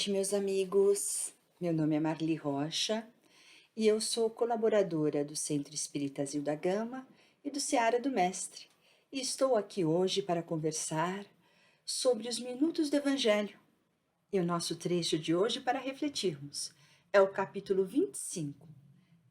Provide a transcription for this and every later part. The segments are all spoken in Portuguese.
noite, meus amigos. Meu nome é Marli Rocha e eu sou colaboradora do Centro Espírita Zil da Gama e do Seara do Mestre. E estou aqui hoje para conversar sobre os minutos do Evangelho. E o nosso trecho de hoje para refletirmos é o capítulo 25,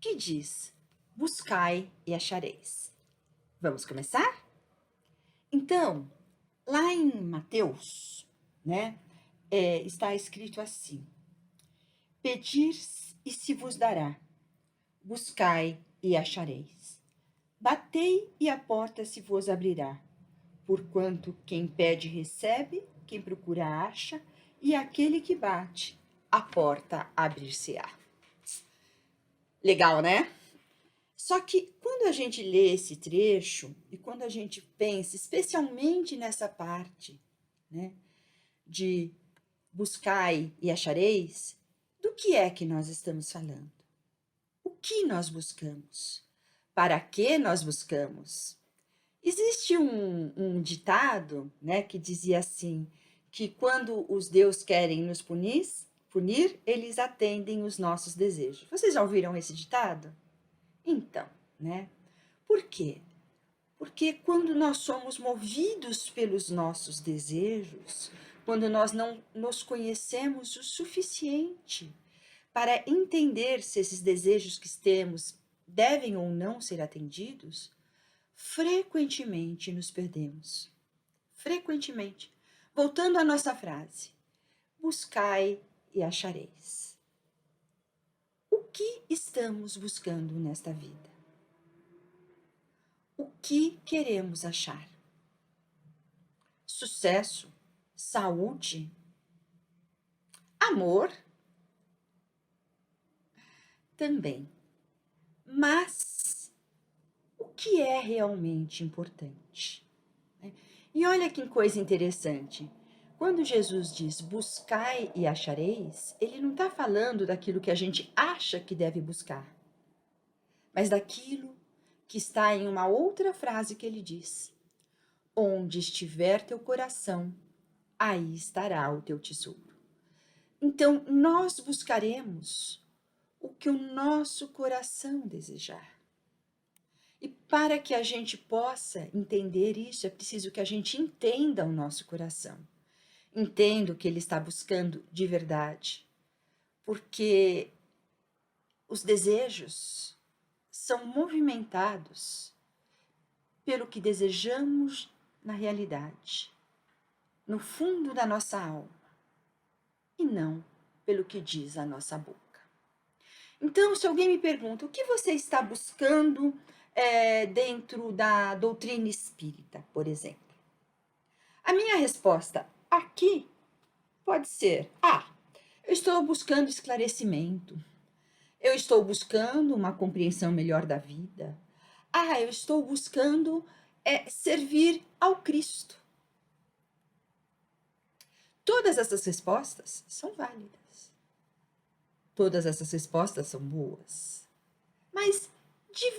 que diz: Buscai e achareis. Vamos começar? Então, lá em Mateus, está escrito assim: Pedir e se vos dará, buscai e achareis. Batei e a porta se vos abrirá. Porquanto quem pede recebe, quem procura acha, e aquele que bate, a porta abrir-se-á. Legal, né? Só que quando a gente lê esse trecho e quando a gente pensa, especialmente nessa parte, né, de buscai e achareis, do que é que nós estamos falando? O que nós buscamos? Para que nós buscamos? Existe um ditado, né, que dizia assim, que quando os deuses querem nos punir, eles atendem os nossos desejos. Vocês já ouviram esse ditado? Então, né? Por quê? Porque quando nós somos movidos pelos nossos desejos, quando nós não nos conhecemos o suficiente para entender se esses desejos que temos devem ou não ser atendidos, frequentemente nos perdemos. Frequentemente. Voltando à nossa frase: buscai e achareis. O que estamos buscando nesta vida? O que queremos achar? Sucesso? Saúde? Amor? Também. Mas o que é realmente importante? E olha que coisa interessante. Quando Jesus diz buscai e achareis, ele não está falando daquilo que a gente acha que deve buscar, mas daquilo que está em uma outra frase que ele diz: onde estiver teu coração, aí estará o teu tesouro. Então, nós buscaremos o que o nosso coração desejar. E para que a gente possa entender isso, é preciso que a gente entenda o nosso coração. Entenda o que ele está buscando de verdade. Porque os desejos são movimentados pelo que desejamos na realidade, no fundo da nossa alma, e não pelo que diz a nossa boca. Então, se alguém me pergunta, o que você está buscando dentro da doutrina espírita, por exemplo? A minha resposta aqui pode ser: eu estou buscando esclarecimento, eu estou buscando uma compreensão melhor da vida, eu estou buscando servir ao Cristo. Todas essas respostas são válidas. Todas essas respostas são boas. Mas de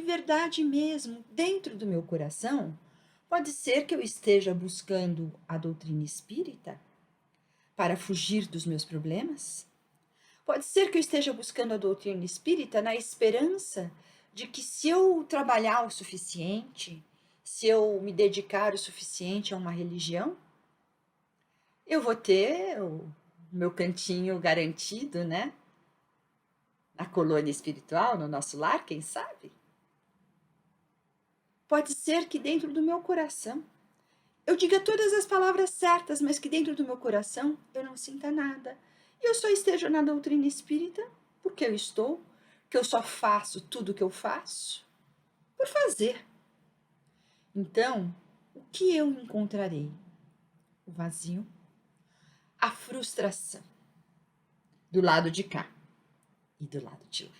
verdade mesmo, dentro do meu coração, pode ser que eu esteja buscando a doutrina espírita para fugir dos meus problemas? Pode ser que eu esteja buscando a doutrina espírita na esperança de que, se eu trabalhar o suficiente, se eu me dedicar o suficiente a uma religião, eu vou ter o meu cantinho garantido, né? Na colônia espiritual, no nosso lar, quem sabe? Pode ser que dentro do meu coração eu diga todas as palavras certas, mas que dentro do meu coração eu não sinta nada. E eu só esteja na doutrina espírita porque eu estou, que eu só faço tudo o que eu faço por fazer. Então, o que eu encontrarei? O vazio, a frustração, do lado de cá e do lado de lá.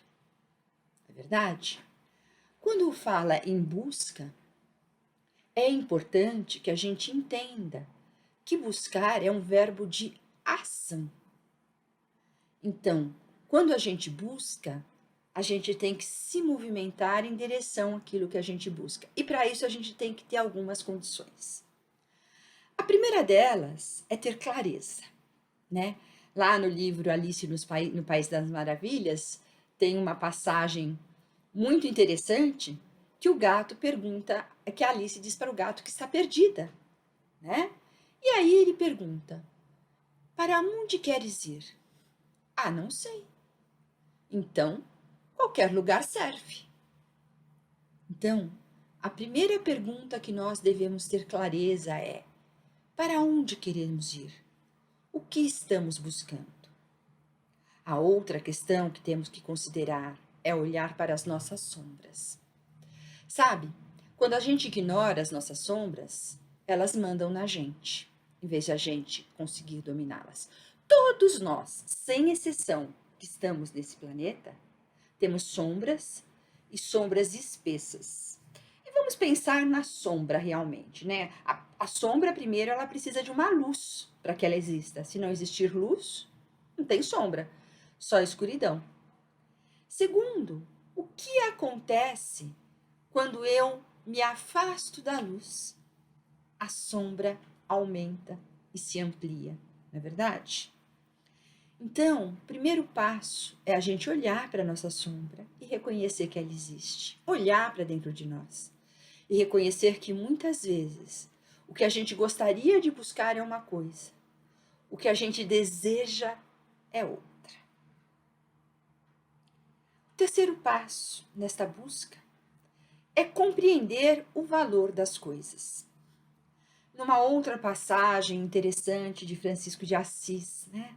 É verdade? Quando fala em busca, é importante que a gente entenda que buscar é um verbo de ação. Então, quando a gente busca, a gente tem que se movimentar em direção àquilo que a gente busca. E para isso a gente tem que ter algumas condições. A primeira delas é ter clareza, né? Lá no livro Alice no País das Maravilhas, tem uma passagem muito interessante que o gato pergunta, que a Alice diz para o gato que está perdida, né? E aí ele pergunta: para onde queres ir? Ah, não sei. Então, qualquer lugar serve. Então, a primeira pergunta que nós devemos ter clareza é: para onde queremos ir? O que estamos buscando? A outra questão que temos que considerar é olhar para as nossas sombras. Sabe, quando a gente ignora as nossas sombras, elas mandam na gente, em vez de a gente conseguir dominá-las. Todos nós, sem exceção, que estamos nesse planeta, temos sombras e sombras espessas. E vamos pensar na sombra realmente, né? A sombra, primeiro, ela precisa de uma luz para que ela exista. Se não existir luz, não tem sombra, só escuridão. Segundo, o que acontece quando eu me afasto da luz? A sombra aumenta e se amplia, não é verdade? Então, o primeiro passo é a gente olhar para a nossa sombra e reconhecer que ela existe. Olhar para dentro de nós e reconhecer que muitas vezes o que a gente gostaria de buscar é uma coisa, o que a gente deseja é outra. O terceiro passo nesta busca é compreender o valor das coisas. Numa outra passagem interessante de Francisco de Assis, né?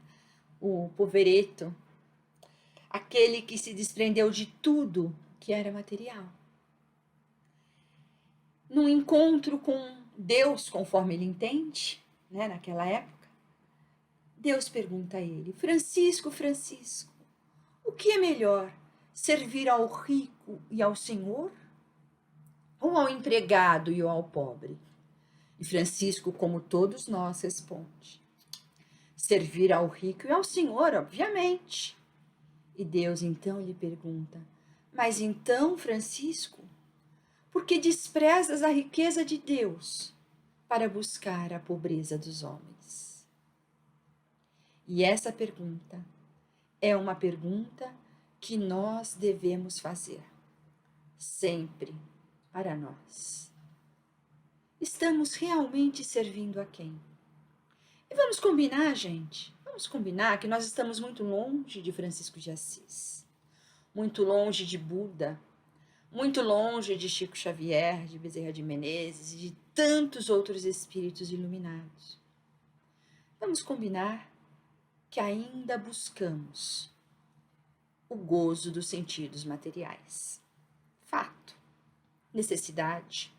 O povereto, aquele que se desprendeu de tudo que era material. Num encontro com Deus, conforme ele entende, né, naquela época, Deus pergunta a ele: Francisco, Francisco, o que é melhor, servir ao rico e ao senhor, ou ao empregado e ao pobre? E Francisco, como todos nós, responde: servir ao rico e ao senhor, obviamente. E Deus então lhe pergunta: mas então, Francisco, por que desprezas a riqueza de Deus para buscar a pobreza dos homens? E essa pergunta é uma pergunta que nós devemos fazer, sempre para nós. Estamos realmente servindo a quem? E vamos combinar, gente, vamos combinar que nós estamos muito longe de Francisco de Assis, muito longe de Buda, muito longe de Chico Xavier, de Bezerra de Menezes e de tantos outros espíritos iluminados. Vamos combinar que ainda buscamos o gozo dos sentidos materiais. Fato, necessidade.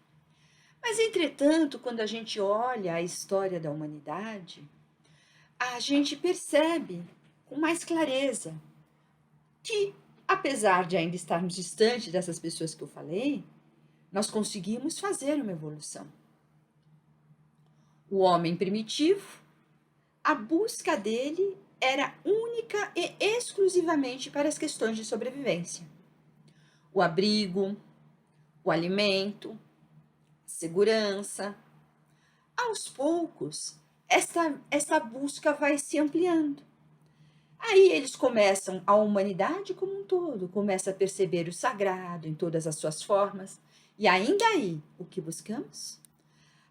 Mas, entretanto, quando a gente olha a história da humanidade, a gente percebe com mais clareza que, apesar de ainda estarmos distantes dessas pessoas que eu falei, nós conseguimos fazer uma evolução. O homem primitivo, a busca dele era única e exclusivamente para as questões de sobrevivência. O abrigo, o alimento, a segurança. Aos poucos, essa busca vai se ampliando. Aí eles começam, a humanidade como um todo, começa a perceber o sagrado em todas as suas formas. E ainda aí, o que buscamos?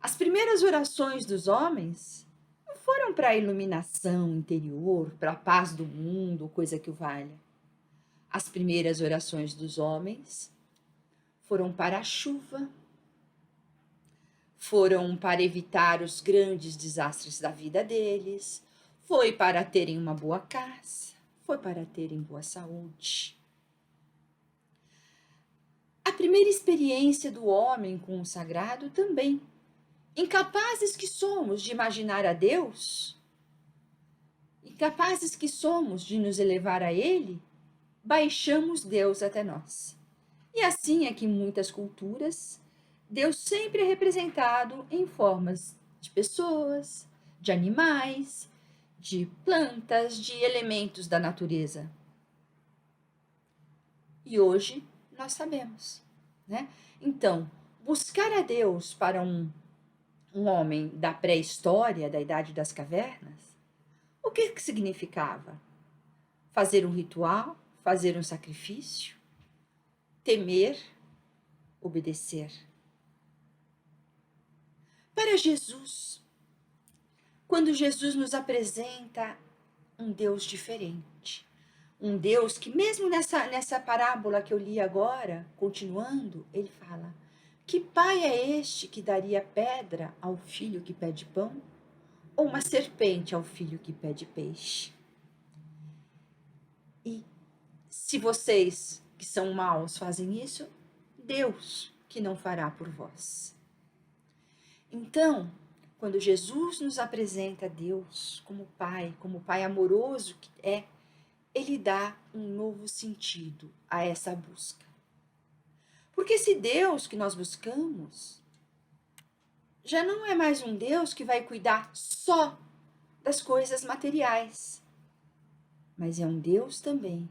As primeiras orações dos homens não foram para a iluminação interior, para a paz do mundo, coisa que o valha. As primeiras orações dos homens foram para a chuva, foram para evitar os grandes desastres da vida deles, foi para terem uma boa casa, foi para terem boa saúde. A primeira experiência do homem com o sagrado também. Incapazes que somos de imaginar a Deus, incapazes que somos de nos elevar a Ele, baixamos Deus até nós. E assim é que em muitas culturas, Deus sempre é representado em formas de pessoas, de animais, de plantas, de elementos da natureza. E hoje nós sabemos, né? Então, buscar a Deus para um homem da pré-história, da Idade das Cavernas, o que significava? Fazer um ritual, fazer um sacrifício, temer, obedecer. Para Jesus, quando Jesus nos apresenta um Deus diferente, um Deus que mesmo nessa parábola que eu li agora, continuando, ele fala: que pai é este que daria pedra ao filho que pede pão? Ou uma serpente ao filho que pede peixe? E se vocês que são maus fazem isso, Deus que não fará por vós. Então, quando Jesus nos apresenta Deus como Pai amoroso que é, ele dá um novo sentido a essa busca. Porque esse Deus que nós buscamos já não é mais um Deus que vai cuidar só das coisas materiais, mas é um Deus também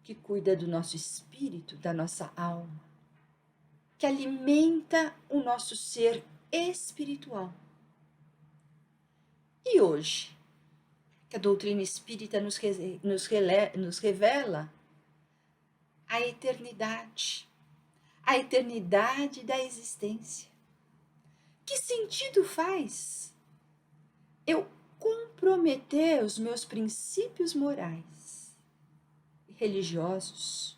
que cuida do nosso espírito, da nossa alma, que alimenta o nosso ser espiritual. E hoje, que a doutrina espírita nos revela a eternidade da existência. Que sentido faz eu comprometer os meus princípios morais e religiosos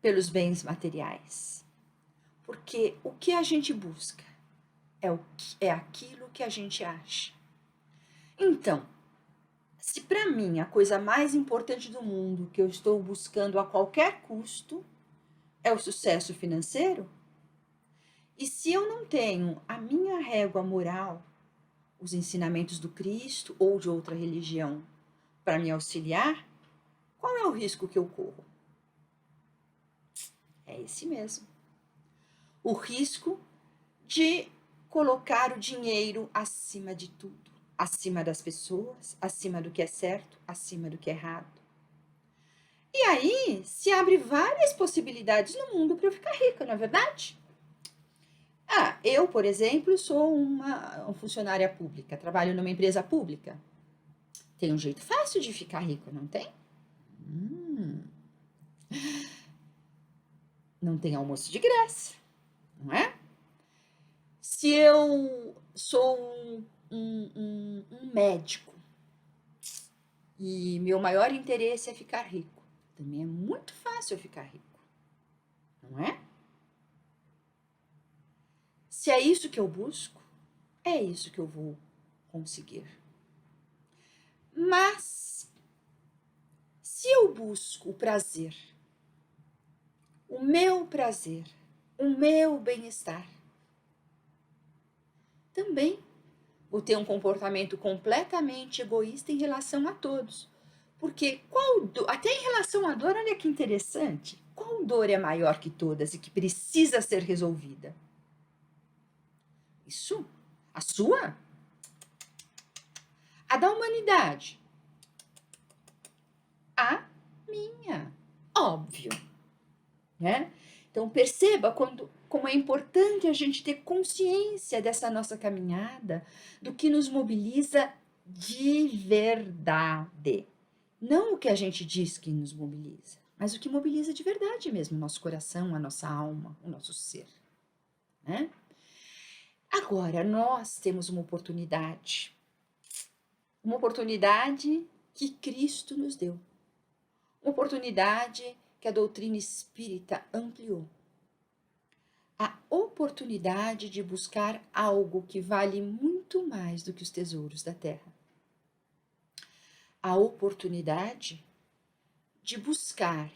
pelos bens materiais? Porque o que a gente busca é aquilo que a gente acha. Então, se para mim a coisa mais importante do mundo que eu estou buscando a qualquer custo é o sucesso financeiro, e se eu não tenho a minha régua moral, os ensinamentos do Cristo ou de outra religião para me auxiliar, qual é o risco que eu corro? É esse mesmo. O risco de colocar o dinheiro acima de tudo, acima das pessoas, acima do que é certo, acima do que é errado. E aí se abre várias possibilidades no mundo para eu ficar rica, não é verdade? Eu, por exemplo, sou uma funcionária pública, trabalho numa empresa pública. Tem um jeito fácil de ficar rico, não tem? Não tem almoço de graça, não é? Se eu sou um médico e meu maior interesse é ficar rico, também é muito fácil eu ficar rico, não é? Se é isso que eu busco, é isso que eu vou conseguir. Mas, se eu busco o prazer, o meu bem-estar, também vou ter um comportamento completamente egoísta em relação a todos. Porque até em relação à dor, olha que interessante, qual dor é maior que todas e que precisa ser resolvida? Isso? A sua? A da humanidade? A minha. Óbvio, né? Então perceba como é importante a gente ter consciência dessa nossa caminhada, do que nos mobiliza de verdade. Não o que a gente diz que nos mobiliza, mas o que mobiliza de verdade mesmo o nosso coração, a nossa alma, o nosso ser, né? Agora, nós temos uma oportunidade que Cristo nos deu, uma oportunidade que a doutrina espírita ampliou. A oportunidade de buscar algo que vale muito mais do que os tesouros da terra. A oportunidade de buscar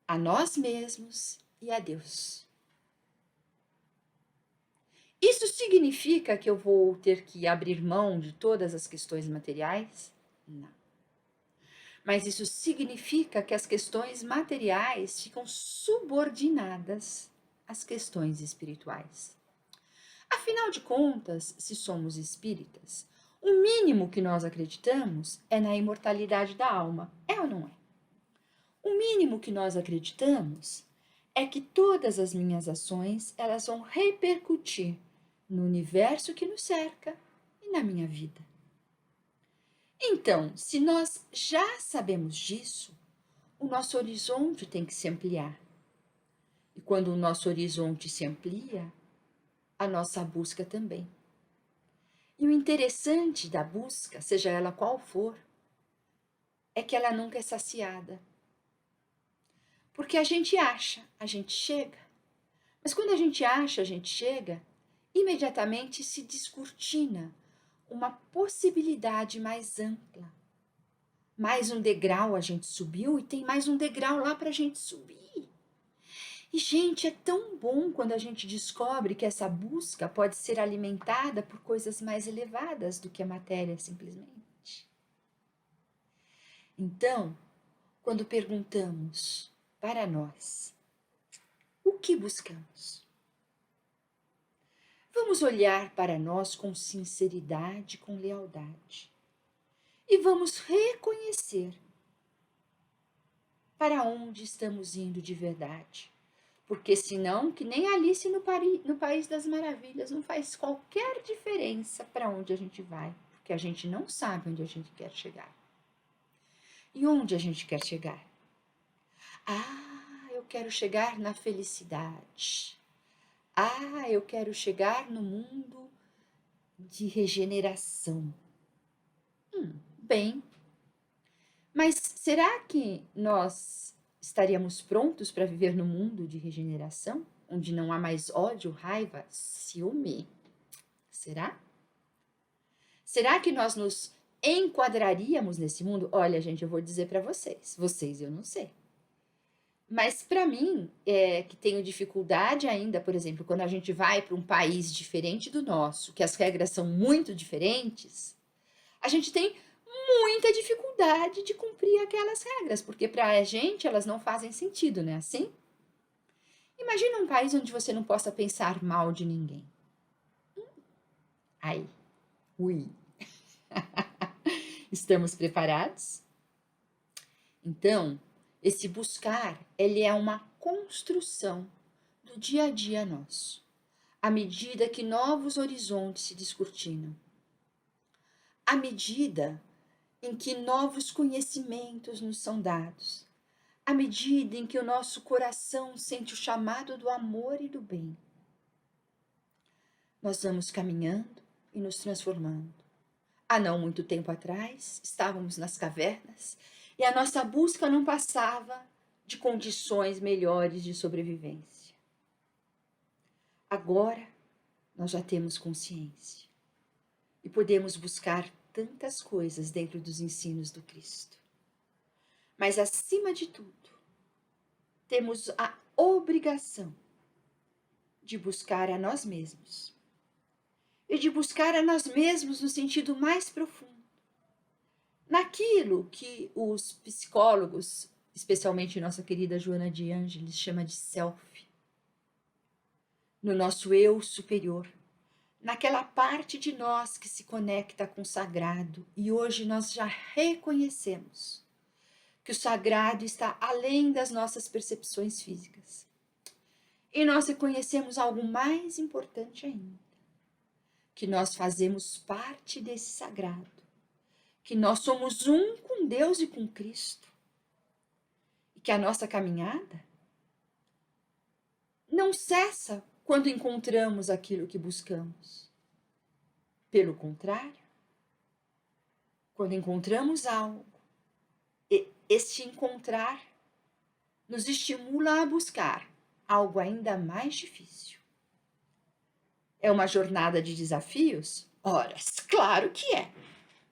a nós mesmos e a Deus. Isso significa que eu vou ter que abrir mão de todas as questões materiais? Não. Mas isso significa que as questões materiais ficam subordinadas às questões espirituais. Afinal de contas, se somos espíritas, o mínimo que nós acreditamos é na imortalidade da alma, é ou não é? O mínimo que nós acreditamos é que todas as minhas ações, elas vão repercutir no universo que nos cerca e na minha vida. Então, se nós já sabemos disso, o nosso horizonte tem que se ampliar. E quando o nosso horizonte se amplia, a nossa busca também. E o interessante da busca, seja ela qual for, é que ela nunca é saciada. Porque a gente acha, a gente chega. Mas quando a gente chega, imediatamente se descortina uma possibilidade mais ampla. Mais um degrau a gente subiu e tem mais um degrau lá para a gente subir. E, gente, é tão bom quando a gente descobre que essa busca pode ser alimentada por coisas mais elevadas do que a matéria, simplesmente. Então, quando perguntamos para nós, o que buscamos? Vamos olhar para nós com sinceridade, com lealdade. E vamos reconhecer para onde estamos indo de verdade. Porque senão, que nem Alice no País das Maravilhas, não faz qualquer diferença para onde a gente vai. Porque a gente não sabe onde a gente quer chegar. E onde a gente quer chegar? Ah, eu quero chegar na felicidade. Ah, eu quero chegar no mundo de regeneração. Bem, mas será que nós estaríamos prontos para viver no mundo de regeneração, onde não há mais ódio, raiva, ciúme? Será? Será que nós nos enquadraríamos nesse mundo? Olha, gente, eu vou dizer para vocês eu não sei. Mas para mim, que tenho dificuldade ainda, por exemplo, quando a gente vai para um país diferente do nosso, que as regras são muito diferentes, a gente tem muita dificuldade de cumprir aquelas regras, porque para a gente elas não fazem sentido, não é assim? Imagina um país onde você não possa pensar mal de ninguém. Aí, ui. Estamos preparados? Então, esse buscar, ele é uma construção do dia a dia nosso, à medida que novos horizontes se descortinam, à medida em que novos conhecimentos nos são dados, à medida em que o nosso coração sente o chamado do amor e do bem. Nós vamos caminhando e nos transformando. Há não muito tempo atrás, estávamos nas cavernas e a nossa busca não passava de condições melhores de sobrevivência. Agora, nós já temos consciência e podemos buscar tantas coisas dentro dos ensinos do Cristo. Mas, acima de tudo, temos a obrigação de buscar a nós mesmos. E de buscar a nós mesmos no sentido mais profundo. Naquilo que os psicólogos, especialmente nossa querida Joana de Ângeles, chama de self. No nosso eu superior. Naquela parte de nós que se conecta com o sagrado. E hoje nós já reconhecemos que o sagrado está além das nossas percepções físicas. E nós reconhecemos algo mais importante ainda, que nós fazemos parte desse sagrado, que nós somos um com Deus e com Cristo, e que a nossa caminhada não cessa quando encontramos aquilo que buscamos. Pelo contrário, quando encontramos algo, este encontrar nos estimula a buscar algo ainda mais difícil. É uma jornada de desafios? Ora, claro que é.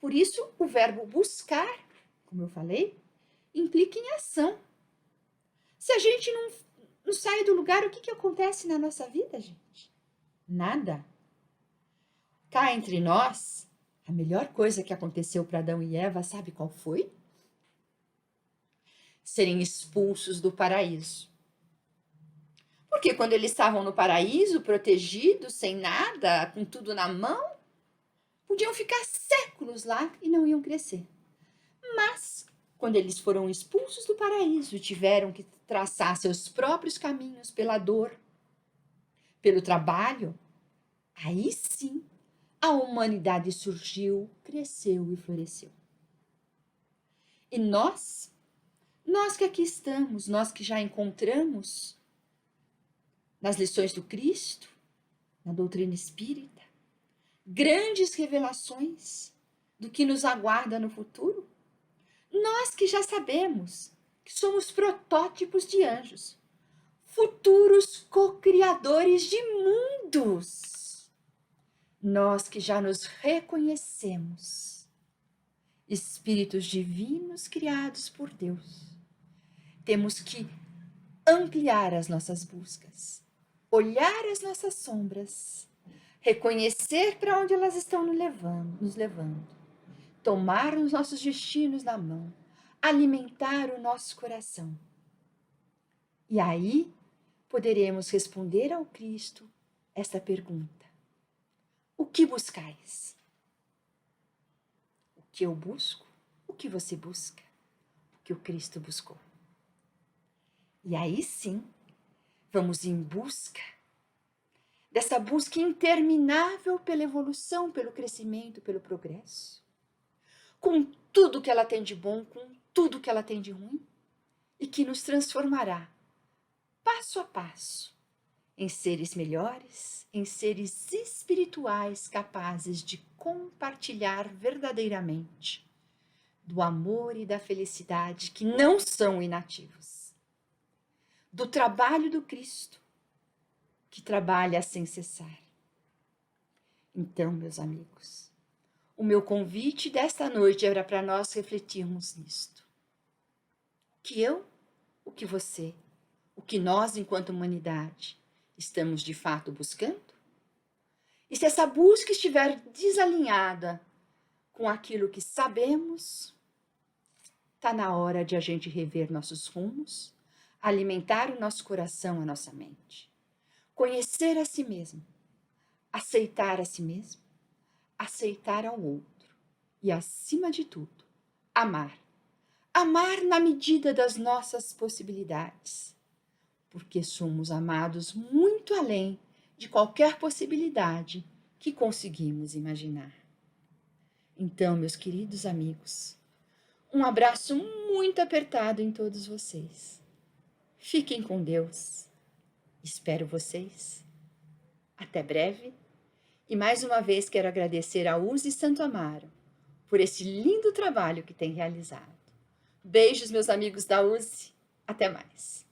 Por isso, o verbo buscar, como eu falei, implica em ação. Se a gente não sai do lugar, o que acontece na nossa vida, gente? Nada. Cá entre nós, a melhor coisa que aconteceu para Adão e Eva, sabe qual foi? Serem expulsos do paraíso. Porque quando eles estavam no paraíso, protegidos, sem nada, com tudo na mão, podiam ficar séculos lá e não iam crescer. Mas, quando eles foram expulsos do paraíso e tiveram que traçar seus próprios caminhos pela dor, pelo trabalho, aí sim a humanidade surgiu, cresceu e floresceu. E nós que aqui estamos, nós que já encontramos nas lições do Cristo, na doutrina espírita, grandes revelações do que nos aguarda no futuro, nós que já sabemos que somos protótipos de anjos, futuros co-criadores de mundos, nós que já nos reconhecemos espíritos divinos criados por Deus, temos que ampliar as nossas buscas, olhar as nossas sombras, reconhecer para onde elas estão nos levando, tomar os nossos destinos na mão, alimentar o nosso coração. E aí poderemos responder ao Cristo esta pergunta: o que buscais? O que eu busco? O que você busca? O que o Cristo buscou? E aí sim, vamos em busca dessa busca interminável pela evolução, pelo crescimento, pelo progresso, com tudo que ela tem de bom, com tudo que ela tem de ruim, e que nos transformará, passo a passo, em seres melhores, em seres espirituais capazes de compartilhar verdadeiramente do amor e da felicidade que não são inativos, do trabalho do Cristo, que trabalha sem cessar. Então, meus amigos, o meu convite desta noite era para nós refletirmos nisto. O que você, o que nós, enquanto humanidade, estamos de fato buscando? E se essa busca estiver desalinhada com aquilo que sabemos, está na hora de a gente rever nossos rumos, alimentar o nosso coração, a nossa mente, conhecer a si mesmo, aceitar a si mesmo, aceitar ao outro e, acima de tudo, amar. Amar na medida das nossas possibilidades, porque somos amados muito além de qualquer possibilidade que conseguimos imaginar. Então, meus queridos amigos, um abraço muito apertado em todos vocês. Fiquem com Deus. Espero vocês. Até breve. E mais uma vez quero agradecer a Uzi Santo Amaro por esse lindo trabalho que tem realizado. Beijos, meus amigos da Uzi. Até mais.